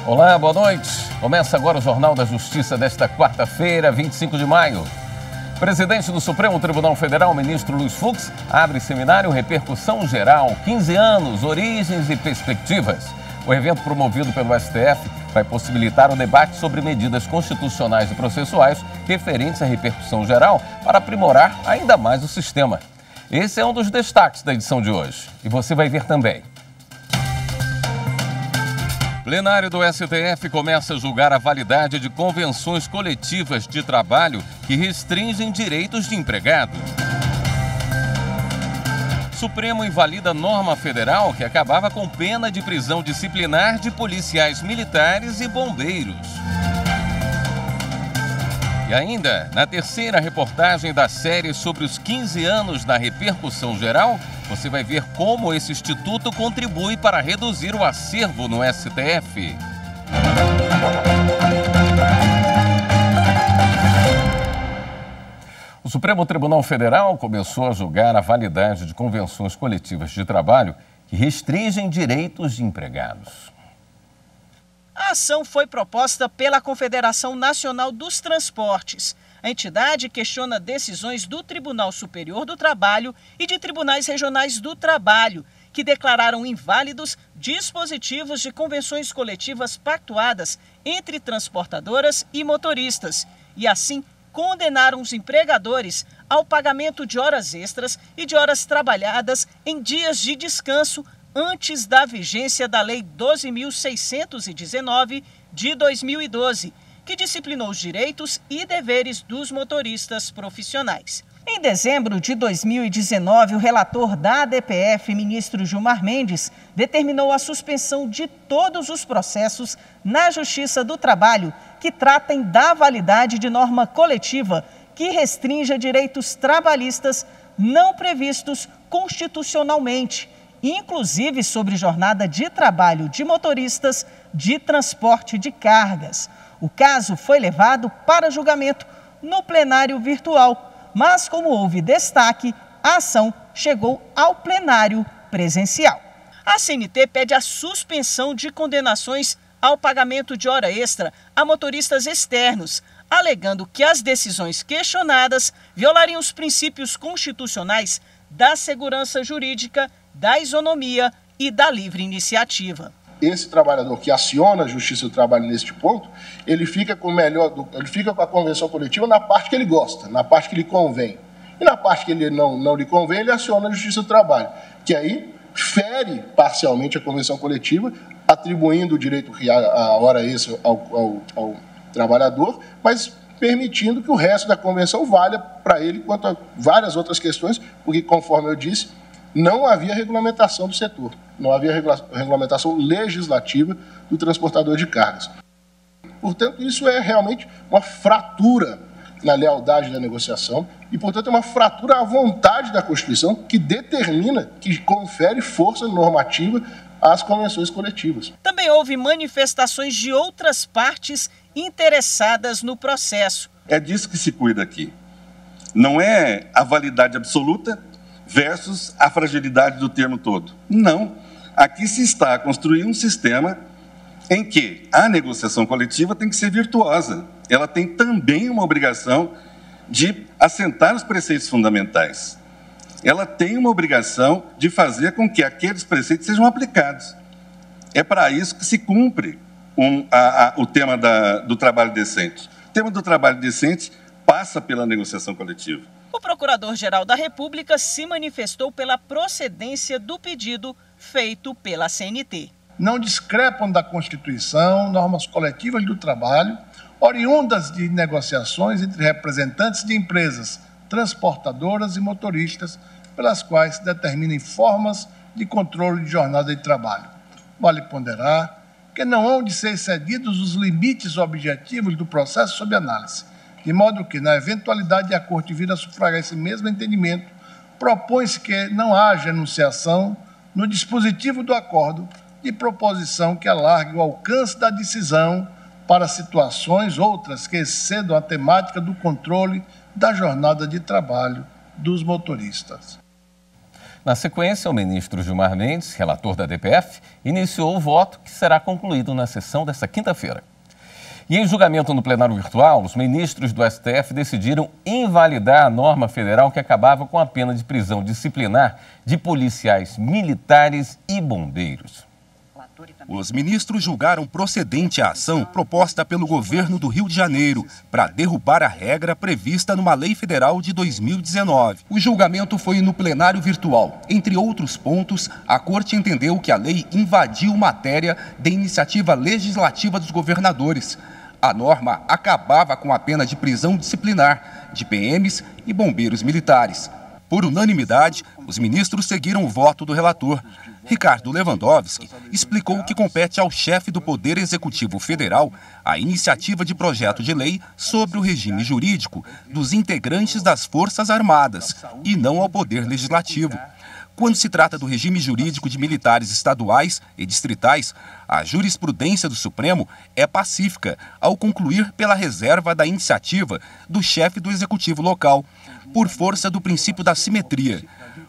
Olá, boa noite. Começa agora o Jornal da Justiça desta quarta-feira, 25 de maio. Presidente do Supremo Tribunal Federal, ministro Luiz Fux, abre seminário Repercussão Geral, 15 anos, origens e perspectivas. O evento promovido pelo STF vai possibilitar o debate sobre medidas constitucionais e processuais referentes à repercussão geral para aprimorar ainda mais o sistema. Esse é um dos destaques da edição de hoje. E você vai ver também. Plenário do STF começa a julgar a validade de convenções coletivas de trabalho que restringem direitos de empregado. Supremo invalida norma federal que acabava com pena de prisão disciplinar de policiais militares e bombeiros. E ainda, na terceira reportagem da série sobre os 15 anos da repercussão geral, você vai ver como esse instituto contribui para reduzir o acervo no STF. O Supremo Tribunal Federal começou a julgar a validade de convenções coletivas de trabalho que restringem direitos de empregados. A ação foi proposta pela Confederação Nacional dos Transportes. A entidade questiona decisões do Tribunal Superior do Trabalho e de tribunais regionais do trabalho, que declararam inválidos dispositivos de convenções coletivas pactuadas entre transportadoras e motoristas, e assim condenaram os empregadores ao pagamento de horas extras e de horas trabalhadas em dias de descanso antes da vigência da Lei 12.619 de 2012, que disciplinou os direitos e deveres dos motoristas profissionais. Em dezembro de 2019, o relator da ADPF, ministro Gilmar Mendes, determinou a suspensão de todos os processos na Justiça do Trabalho que tratem da validade de norma coletiva que restrinja direitos trabalhistas não previstos constitucionalmente, inclusive sobre jornada de trabalho de motoristas de transporte de cargas. O caso foi levado para julgamento no plenário virtual, mas como houve destaque, a ação chegou ao plenário presencial. A CNT pede a suspensão de condenações ao pagamento de hora extra a motoristas externos, alegando que as decisões questionadas violariam os princípios constitucionais da segurança jurídica, da isonomia e da livre iniciativa. Esse trabalhador que aciona a Justiça do Trabalho neste ponto, ele fica com a convenção coletiva na parte que ele gosta, na parte que lhe convém. E na parte que ele não lhe convém, ele aciona a Justiça do Trabalho, que aí fere parcialmente a convenção coletiva, atribuindo o direito à hora extra ao trabalhador, mas permitindo que o resto da convenção valha para ele quanto a várias outras questões, porque, conforme eu disse, não havia regulamentação do setor, não havia regulamentação legislativa do transportador de cargas. Portanto, isso é realmente uma fratura na lealdade da negociação e, portanto, é uma fratura à vontade da Constituição que determina, que confere força normativa às convenções coletivas. Também houve manifestações de outras partes interessadas no processo. É disso que se cuida aqui. Não é a validade absoluta versus a fragilidade do termo todo. Não. Aqui se está a construir um sistema em que a negociação coletiva tem que ser virtuosa. Ela tem também uma obrigação de assentar os preceitos fundamentais. Ela tem uma obrigação de fazer com que aqueles preceitos sejam aplicados. É para isso que se cumpre o tema do trabalho decente. O tema do trabalho decente passa pela negociação coletiva. O Procurador-Geral da República se manifestou pela procedência do pedido feito pela CNT. Não discrepam da Constituição normas coletivas do trabalho, oriundas de negociações entre representantes de empresas, transportadoras e motoristas, pelas quais se determinem formas de controle de jornada de trabalho. Vale ponderar que não hão de ser excedidos os limites objetivos do processo sob análise, de modo que, na eventualidade de a Corte vir a sufragar esse mesmo entendimento, propõe-se que não haja enunciação no dispositivo do acordo de proposição que alargue o alcance da decisão para situações outras que excedam a temática do controle da jornada de trabalho dos motoristas. Na sequência, o ministro Gilmar Mendes, relator da DPF, iniciou o voto que será concluído na sessão desta quinta-feira. E em julgamento no plenário virtual, os ministros do STF decidiram invalidar a norma federal que acabava com a pena de prisão disciplinar de policiais militares e bombeiros. Os ministros julgaram procedente a ação proposta pelo governo do Rio de Janeiro para derrubar a regra prevista numa lei federal de 2019. O julgamento foi no plenário virtual. Entre outros pontos, a Corte entendeu que a lei invadiu matéria de iniciativa legislativa dos governadores. A norma acabava com a pena de prisão disciplinar de PMs e bombeiros militares. Por unanimidade, os ministros seguiram o voto do relator. Ricardo Lewandowski explicou que compete ao chefe do Poder Executivo Federal a iniciativa de projeto de lei sobre o regime jurídico dos integrantes das Forças Armadas e não ao Poder Legislativo. Quando se trata do regime jurídico de militares estaduais e distritais, a jurisprudência do Supremo é pacífica ao concluir pela reserva da iniciativa do chefe do Executivo local, por força do princípio da simetria.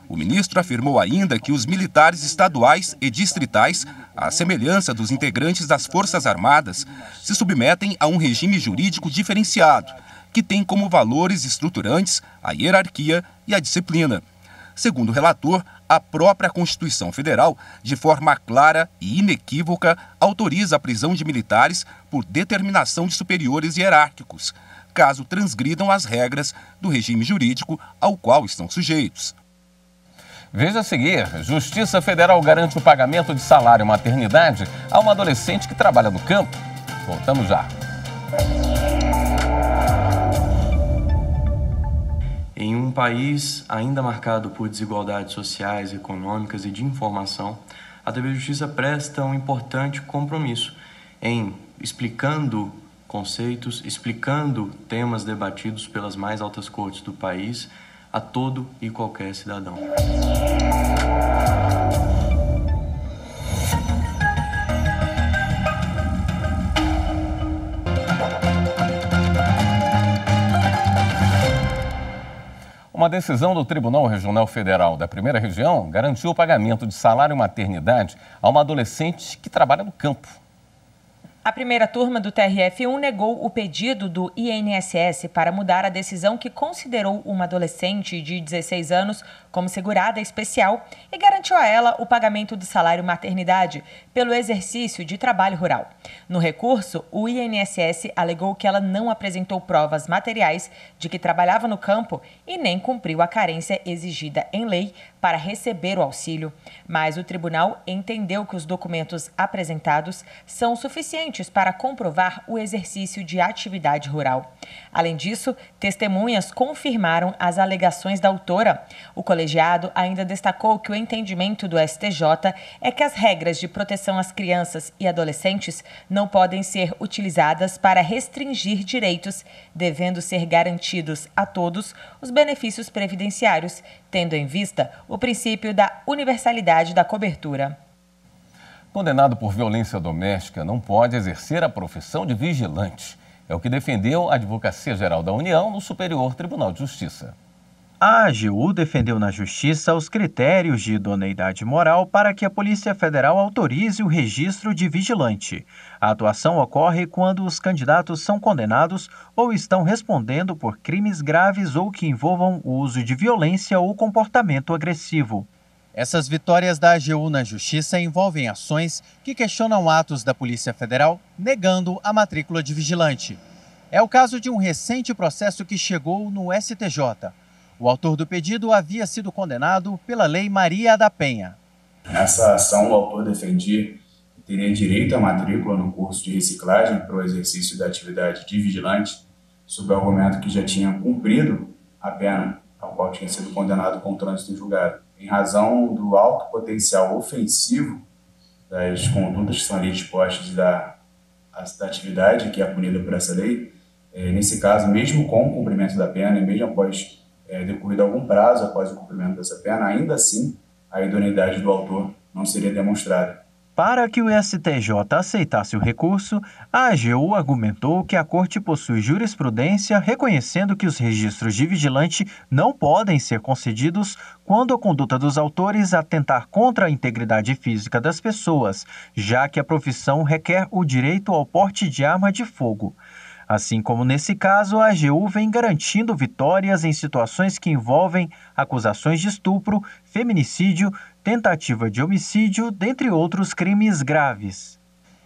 O ministro afirmou ainda que os militares estaduais e distritais, à semelhança dos integrantes das Forças Armadas, se submetem a um regime jurídico diferenciado, que tem como valores estruturantes a hierarquia e a disciplina. Segundo o relator, a própria Constituição Federal, de forma clara e inequívoca, autoriza a prisão de militares por determinação de superiores hierárquicos, caso transgridam as regras do regime jurídico ao qual estão sujeitos. Veja a seguir, Justiça Federal garante o pagamento de salário maternidade a uma adolescente que trabalha no campo. Voltamos já. Em um país ainda marcado por desigualdades sociais, econômicas e de informação, a TV Justiça presta um importante compromisso em explicando conceitos, explicando temas debatidos pelas mais altas cortes do país a todo e qualquer cidadão. Uma decisão do Tribunal Regional Federal da Primeira Região garantiu o pagamento de salário maternidade a uma adolescente que trabalha no campo. A primeira turma do TRF1 negou o pedido do INSS para mudar a decisão que considerou uma adolescente de 16 anos como segurada especial e garantiu a ela o pagamento do salário maternidade pelo exercício de trabalho rural. No recurso, o INSS alegou que ela não apresentou provas materiais de que trabalhava no campo e nem cumpriu a carência exigida em lei para receber o auxílio. Mas o tribunal entendeu que os documentos apresentados são suficientes para comprovar o exercício de atividade rural. Além disso, testemunhas confirmaram as alegações da autora. O colegiado ainda destacou que o entendimento do STJ é que as regras de proteção às crianças e adolescentes não podem ser utilizadas para restringir direitos, devendo ser garantidos a todos os benefícios previdenciários, tendo em vista o princípio da universalidade da cobertura. Condenado por violência doméstica não pode exercer a profissão de vigilante. É o que defendeu a Advocacia Geral da União no Superior Tribunal de Justiça. A AGU defendeu na Justiça os critérios de idoneidade moral para que a Polícia Federal autorize o registro de vigilante. A atuação ocorre quando os candidatos são condenados ou estão respondendo por crimes graves ou que envolvam o uso de violência ou comportamento agressivo. Essas vitórias da AGU na Justiça envolvem ações que questionam atos da Polícia Federal negando a matrícula de vigilante. É o caso de um recente processo que chegou no STJ. O autor do pedido havia sido condenado pela Lei Maria da Penha. Nessa ação, o autor defendia que teria direito à matrícula no curso de reciclagem para o exercício da atividade de vigilante, sob o argumento que já tinha cumprido a pena ao qual tinha sido condenado com trânsito em julgado. Em razão do alto potencial ofensivo das condutas que são ali dispostas da atividade que é punida por essa lei, nesse caso, mesmo com o cumprimento da pena e mesmo após decorrido algum prazo após o cumprimento dessa pena, ainda assim a idoneidade do autor não seria demonstrada. Para que o STJ aceitasse o recurso, a AGU argumentou que a Corte possui jurisprudência reconhecendo que os registros de vigilante não podem ser concedidos quando a conduta dos autores atentar contra a integridade física das pessoas, já que a profissão requer o direito ao porte de arma de fogo. Assim como nesse caso, a AGU vem garantindo vitórias em situações que envolvem acusações de estupro, feminicídio, tentativa de homicídio, dentre outros crimes graves.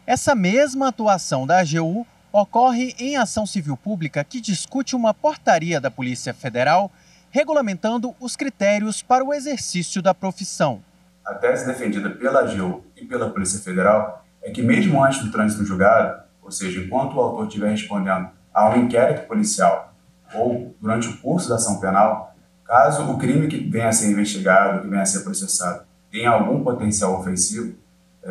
Essa mesma atuação da AGU ocorre em ação civil pública que discute uma portaria da Polícia Federal regulamentando os critérios para o exercício da profissão. A tese defendida pela AGU e pela Polícia Federal é que mesmo antes do trânsito no julgado, ou seja, enquanto o autor estiver respondendo a um inquérito policial ou durante o curso da ação penal, caso o crime que venha a ser investigado, que venha a ser processado, tenha algum potencial ofensivo,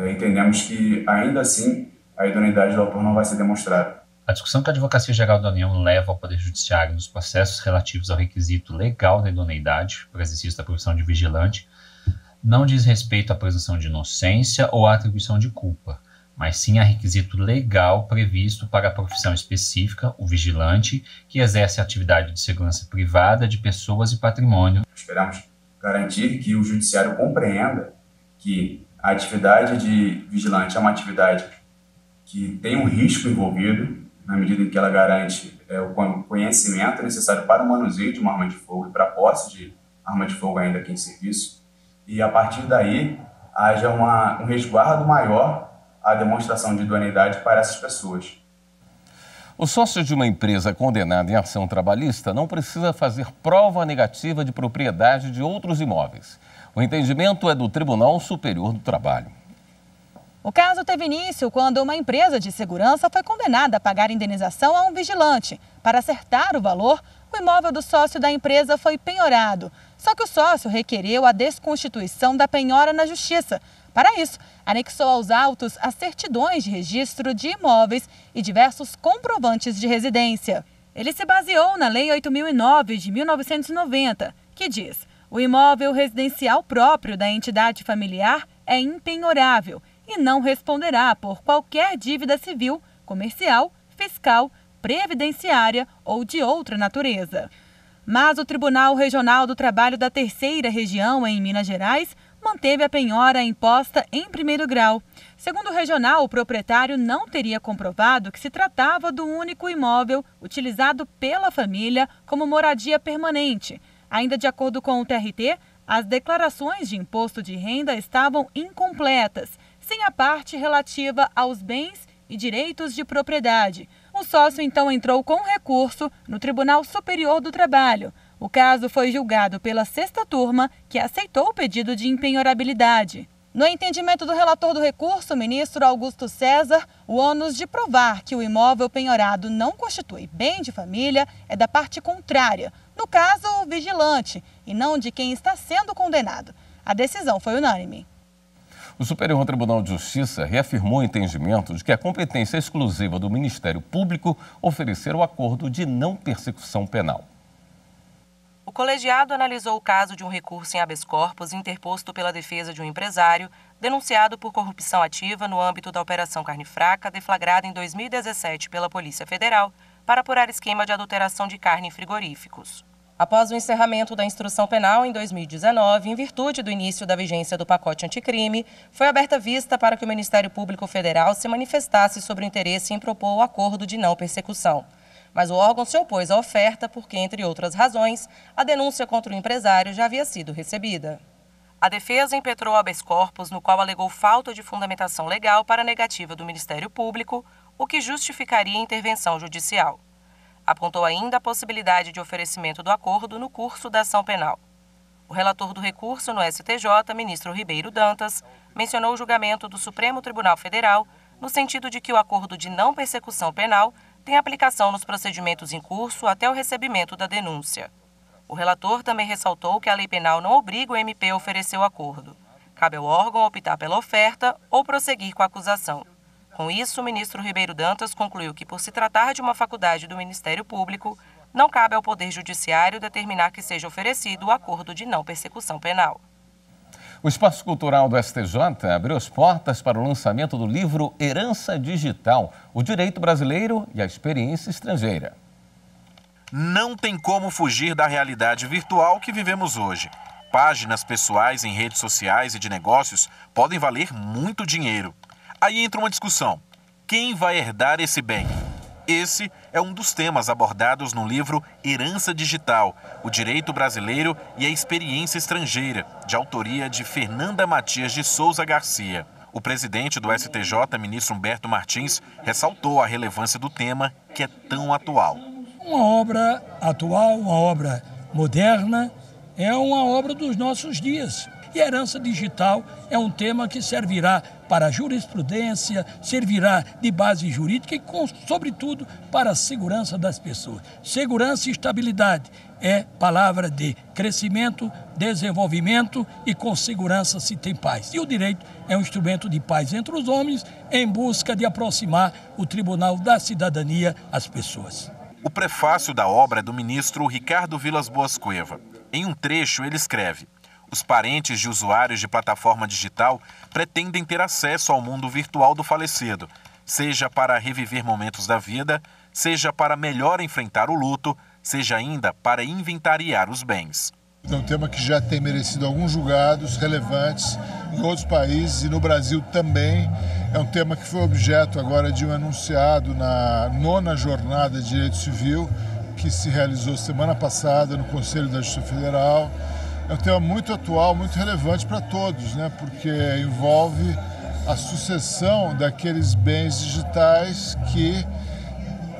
entendemos que, ainda assim, a idoneidade do autor não vai ser demonstrada. A discussão que a Advocacia Geral da União leva ao Poder Judiciário nos processos relativos ao requisito legal da idoneidade para o exercício da profissão de vigilante não diz respeito à presunção de inocência ou à atribuição de culpa, mas sim a requisito legal previsto para a profissão específica, o vigilante, que exerce a atividade de segurança privada de pessoas e patrimônio. Esperamos garantir que o judiciário compreenda que a atividade de vigilante é uma atividade que tem um risco envolvido, na medida em que ela garante o conhecimento necessário para o manuseio de uma arma de fogo e para a posse de arma de fogo ainda aqui em serviço, e a partir daí haja um resguardo maior à demonstração de idoneidade para essas pessoas. O sócio de uma empresa condenada em ação trabalhista não precisa fazer prova negativa de propriedade de outros imóveis. O entendimento é do Tribunal Superior do Trabalho. O caso teve início quando uma empresa de segurança foi condenada a pagar indenização a um vigilante. Para acertar o valor, o imóvel do sócio da empresa foi penhorado. Só que o sócio requereu a desconstituição da penhora na Justiça. Para isso, anexou aos autos as certidões de registro de imóveis e diversos comprovantes de residência. Ele se baseou na Lei 8.009 de 1990, que diz: o imóvel residencial próprio da entidade familiar é impenhorável e não responderá por qualquer dívida civil, comercial, fiscal, previdenciária ou de outra natureza. Mas o Tribunal Regional do Trabalho da Terceira Região, em Minas Gerais, manteve a penhora imposta em primeiro grau. Segundo o regional, o proprietário não teria comprovado que se tratava do único imóvel utilizado pela família como moradia permanente. Ainda de acordo com o TRT, as declarações de imposto de renda estavam incompletas, sem a parte relativa aos bens e direitos de propriedade. O sócio então entrou com recurso no Tribunal Superior do Trabalho. O caso foi julgado pela sexta turma, que aceitou o pedido de impenhorabilidade. No entendimento do relator do recurso, o ministro Augusto César, o ônus de provar que o imóvel penhorado não constitui bem de família é da parte contrária, no caso, o vigilante, e não de quem está sendo condenado. A decisão foi unânime. O Superior Tribunal de Justiça reafirmou o entendimento de que a competência exclusiva do Ministério Público oferecer o acordo de não persecução penal. O colegiado analisou o caso de um recurso em habeas corpus interposto pela defesa de um empresário denunciado por corrupção ativa no âmbito da Operação Carne Fraca, deflagrada em 2017 pela Polícia Federal para apurar esquema de adulteração de carne em frigoríficos. Após o encerramento da instrução penal em 2019, em virtude do início da vigência do pacote anticrime, foi aberta vista para que o Ministério Público Federal se manifestasse sobre o interesse em propor o acordo de não persecução. Mas o órgão se opôs à oferta porque, entre outras razões, a denúncia contra o empresário já havia sido recebida. A defesa impetrou habeas corpus, no qual alegou falta de fundamentação legal para a negativa do Ministério Público, o que justificaria a intervenção judicial. Apontou ainda a possibilidade de oferecimento do acordo no curso da ação penal. O relator do recurso no STJ, ministro Ribeiro Dantas, mencionou o julgamento do Supremo Tribunal Federal no sentido de que o acordo de não persecução penal tem aplicação nos procedimentos em curso até o recebimento da denúncia. O relator também ressaltou que a lei penal não obriga o MP a oferecer o acordo. Cabe ao órgão optar pela oferta ou prosseguir com a acusação. Com isso, o ministro Ribeiro Dantas concluiu que, por se tratar de uma faculdade do Ministério Público, não cabe ao Poder Judiciário determinar que seja oferecido o acordo de não persecução penal. O Espaço Cultural do STJ abriu as portas para o lançamento do livro Herança Digital, o Direito Brasileiro e a Experiência Estrangeira. Não tem como fugir da realidade virtual que vivemos hoje. Páginas pessoais em redes sociais e de negócios podem valer muito dinheiro. Aí entra uma discussão. Quem vai herdar esse bem? Esse é um dos temas abordados no livro Herança Digital, o Direito Brasileiro e a Experiência Estrangeira, de autoria de Fernanda Matias de Souza Garcia. O presidente do STJ, ministro Humberto Martins, ressaltou a relevância do tema, que é tão atual. Uma obra atual, uma obra moderna, é uma obra dos nossos dias. E a herança digital é um tema que servirá para a jurisprudência, servirá de base jurídica e, sobretudo, para a segurança das pessoas. Segurança e estabilidade é palavra de crescimento, desenvolvimento e com segurança se tem paz. E o direito é um instrumento de paz entre os homens em busca de aproximar o Tribunal da Cidadania às pessoas. O prefácio da obra é do ministro Ricardo Vilas Boas Cueva. Em um trecho, ele escreve: os parentes de usuários de plataforma digital pretendem ter acesso ao mundo virtual do falecido, seja para reviver momentos da vida, seja para melhor enfrentar o luto, seja ainda para inventariar os bens. É um tema que já tem merecido alguns julgados relevantes em outros países e no Brasil também. É um tema que foi objeto agora de um enunciado na 9ª Jornada de Direito Civil, que se realizou semana passada no Conselho da Justiça Federal. É um tema muito atual, muito relevante para todos, né? Porque envolve a sucessão daqueles bens digitais que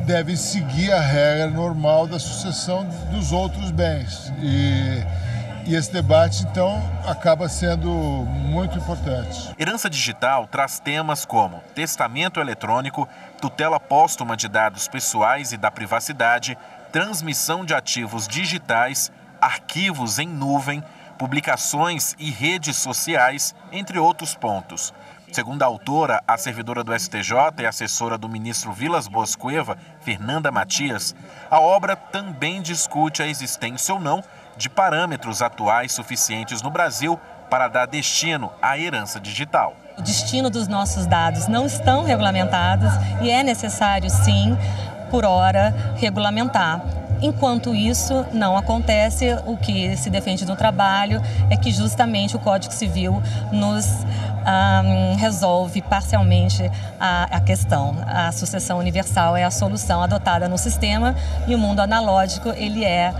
devem seguir a regra normal da sucessão dos outros bens. E esse debate, então, acaba sendo muito importante. Herança digital traz temas como testamento eletrônico, tutela póstuma de dados pessoais e da privacidade, transmissão de ativos digitais, arquivos em nuvem, publicações e redes sociais, entre outros pontos. Segundo a autora, a servidora do STJ e assessora do ministro Vilas Boas Cueva, Fernanda Matias, a obra também discute a existência ou não de parâmetros atuais suficientes no Brasil para dar destino à herança digital. O destino dos nossos dados não estão regulamentados e é necessário, sim, por hora, regulamentar. Enquanto isso não acontece, o que se defende no trabalho é que justamente o Código Civil nos resolve parcialmente a questão. A sucessão universal é a solução adotada no sistema e o mundo analógico ele é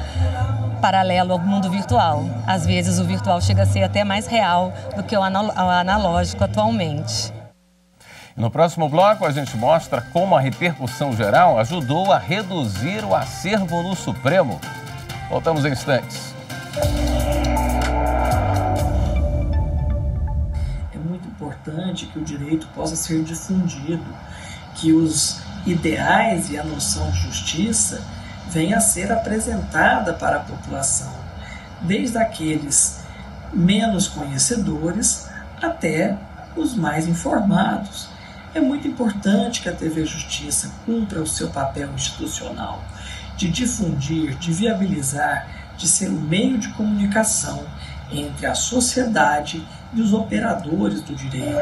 paralelo ao mundo virtual. Às vezes o virtual chega a ser até mais real do que o analógico atualmente. No próximo bloco, a gente mostra como a repercussão geral ajudou a reduzir o acervo no Supremo. Voltamos em instantes. É muito importante que o direito possa ser difundido, que os ideais e a noção de justiça venha a ser apresentada para a população, desde aqueles menos conhecedores até os mais informados. É muito importante que a TV Justiça cumpra o seu papel institucional de difundir, de viabilizar, de ser um meio de comunicação entre a sociedade e os operadores do direito.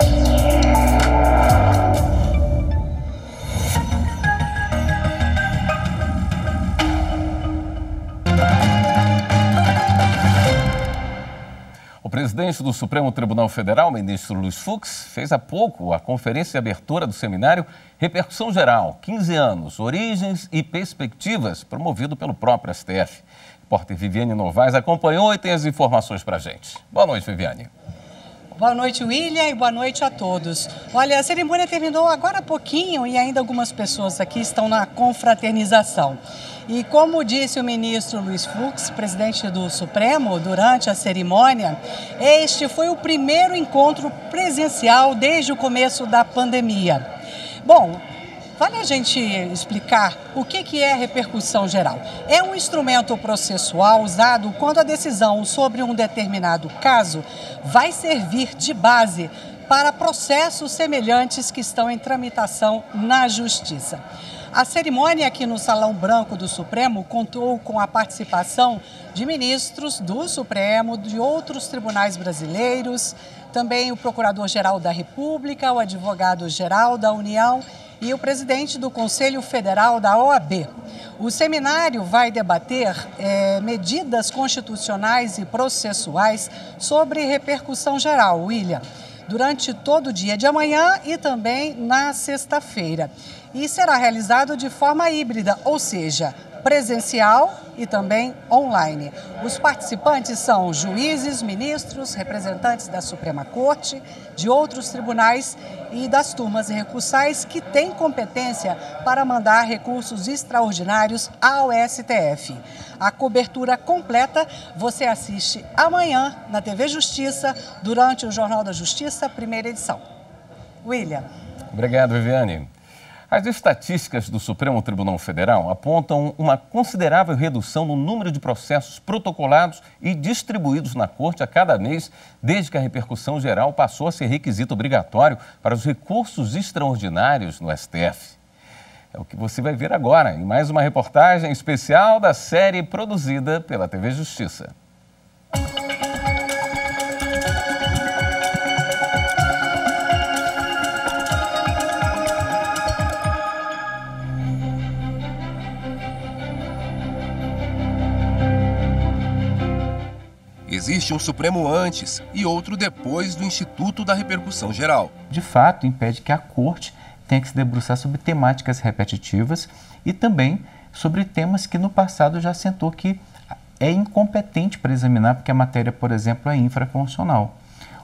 O presidente do Supremo Tribunal Federal, ministro Luiz Fux, fez há pouco a conferência de abertura do seminário Repercussão Geral, 15 anos, Origens e Perspectivas, promovido pelo próprio STF. A repórter Viviane Novaes acompanhou e tem as informações para a gente. Boa noite, Viviane. Boa noite, William, e boa noite a todos. Olha, a cerimônia terminou agora há pouquinho e ainda algumas pessoas aqui estão na confraternização. E como disse o ministro Luiz Fux, presidente do Supremo, durante a cerimônia, este foi o primeiro encontro presencial desde o começo da pandemia. Bom, vale a gente explicar o que é repercussão geral. É um instrumento processual usado quando a decisão sobre um determinado caso vai servir de base para processos semelhantes que estão em tramitação na Justiça. A cerimônia aqui no Salão Branco do Supremo contou com a participação de ministros do Supremo, de outros tribunais brasileiros, também o Procurador-Geral da República, o Advogado-Geral da União e o presidente do Conselho Federal da OAB. O seminário vai debater medidas constitucionais e processuais sobre repercussão geral, William, durante todo o dia de amanhã e também na sexta-feira. E será realizado de forma híbrida, ou seja, presencial e também online. Os participantes são juízes, ministros, representantes da Suprema Corte, de outros tribunais e das turmas recursais que têm competência para mandar recursos extraordinários ao STF. A cobertura completa você assiste amanhã na TV Justiça, durante o Jornal da Justiça, primeira edição. William. Obrigado, Viviane. As estatísticas do Supremo Tribunal Federal apontam uma considerável redução no número de processos protocolados e distribuídos na Corte a cada mês, desde que a repercussão geral passou a ser requisito obrigatório para os recursos extraordinários no STF. É o que você vai ver agora em mais uma reportagem especial da série produzida pela TV Justiça. Existe um Supremo antes e outro depois do Instituto da Repercussão Geral. De fato, impede que a Corte tenha que se debruçar sobre temáticas repetitivas e também sobre temas que no passado já assentou que é incompetente para examinar porque a matéria, por exemplo, é infraconstitucional.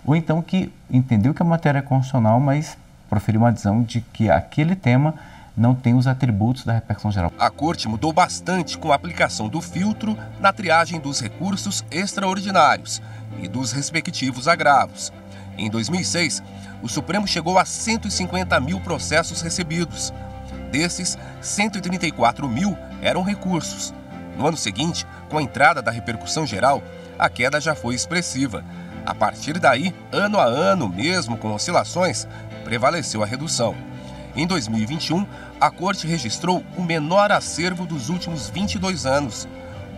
Ou então que entendeu que a matéria é constitucional, mas proferiu uma decisão de que aquele tema não tem os atributos da repercussão geral. A Corte mudou bastante com a aplicação do filtro na triagem dos recursos extraordinários e dos respectivos agravos. Em 2006, o Supremo chegou a 150 mil processos recebidos. Desses, 134 mil eram recursos. No ano seguinte, com a entrada da repercussão geral, a queda já foi expressiva. A partir daí, ano a ano, mesmo com oscilações, prevaleceu a redução. Em 2021, a Corte registrou o menor acervo dos últimos 22 anos,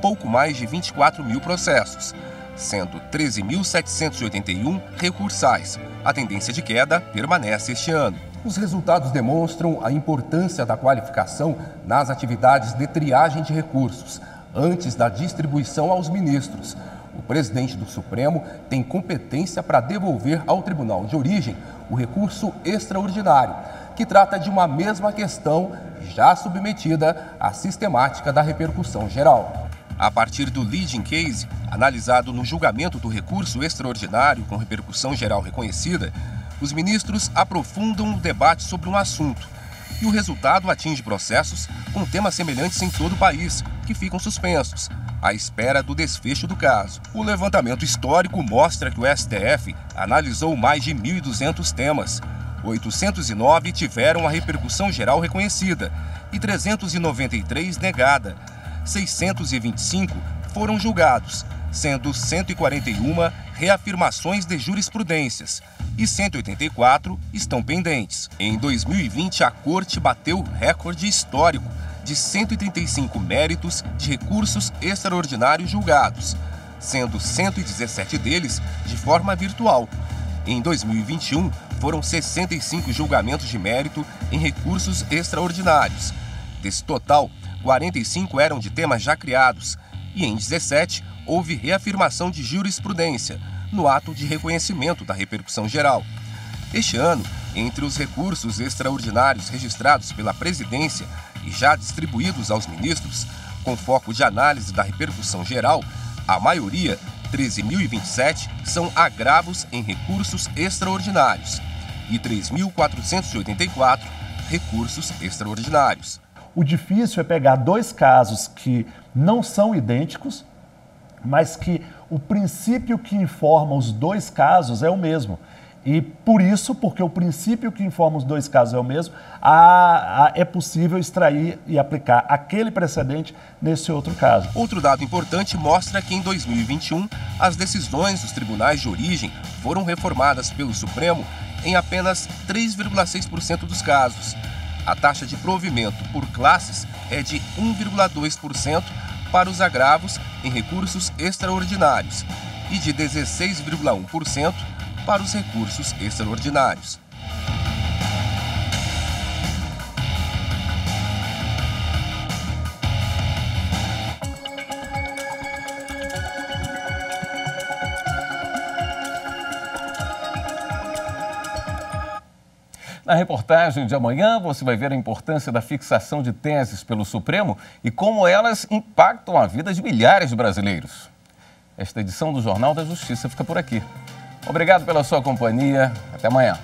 pouco mais de 24 mil processos, sendo 13.781 recursais. A tendência de queda permanece este ano. Os resultados demonstram a importância da qualificação nas atividades de triagem de recursos, antes da distribuição aos ministros. O presidente do Supremo tem competência para devolver ao tribunal de origem o recurso extraordinário, que trata de uma mesma questão já submetida à sistemática da repercussão geral. A partir do leading case, analisado no julgamento do recurso extraordinário com repercussão geral reconhecida, os ministros aprofundam o debate sobre um assunto e o resultado atinge processos com temas semelhantes em todo o país, que ficam suspensos, à espera do desfecho do caso. O levantamento histórico mostra que o STF analisou mais de 1.200 temas. 809 tiveram a repercussão geral reconhecida e 393 negada. 625 foram julgados, sendo 141 reafirmações de jurisprudências e 184 estão pendentes. Em 2020, a Corte bateu recorde histórico de 135 méritos de recursos extraordinários julgados, sendo 117 deles de forma virtual. Em 2021, foram 65 julgamentos de mérito em recursos extraordinários. Desse total, 45 eram de temas já criados e em 17 houve reafirmação de jurisprudência no ato de reconhecimento da repercussão geral. Este ano, entre os recursos extraordinários registrados pela presidência e já distribuídos aos ministros, com foco de análise da repercussão geral, a maioria, 13.027, são agravos em recursos extraordinários e 3.484 recursos extraordinários. O difícil é pegar dois casos que não são idênticos, mas que o princípio que informa os dois casos é o mesmo. E por isso, porque o princípio que informa os dois casos é o mesmo, é possível extrair e aplicar aquele precedente nesse outro caso. Outro dado importante mostra que em 2021, as decisões dos tribunais de origem foram reformadas pelo Supremo em apenas 3,6% dos casos. A taxa de provimento por classes é de 1,2% para os agravos em recursos extraordinários e de 16,1% para os recursos extraordinários. Na reportagem de amanhã, você vai ver a importância da fixação de teses pelo Supremo e como elas impactam a vida de milhares de brasileiros. Esta edição do Jornal da Justiça fica por aqui. Obrigado pela sua companhia. Até amanhã.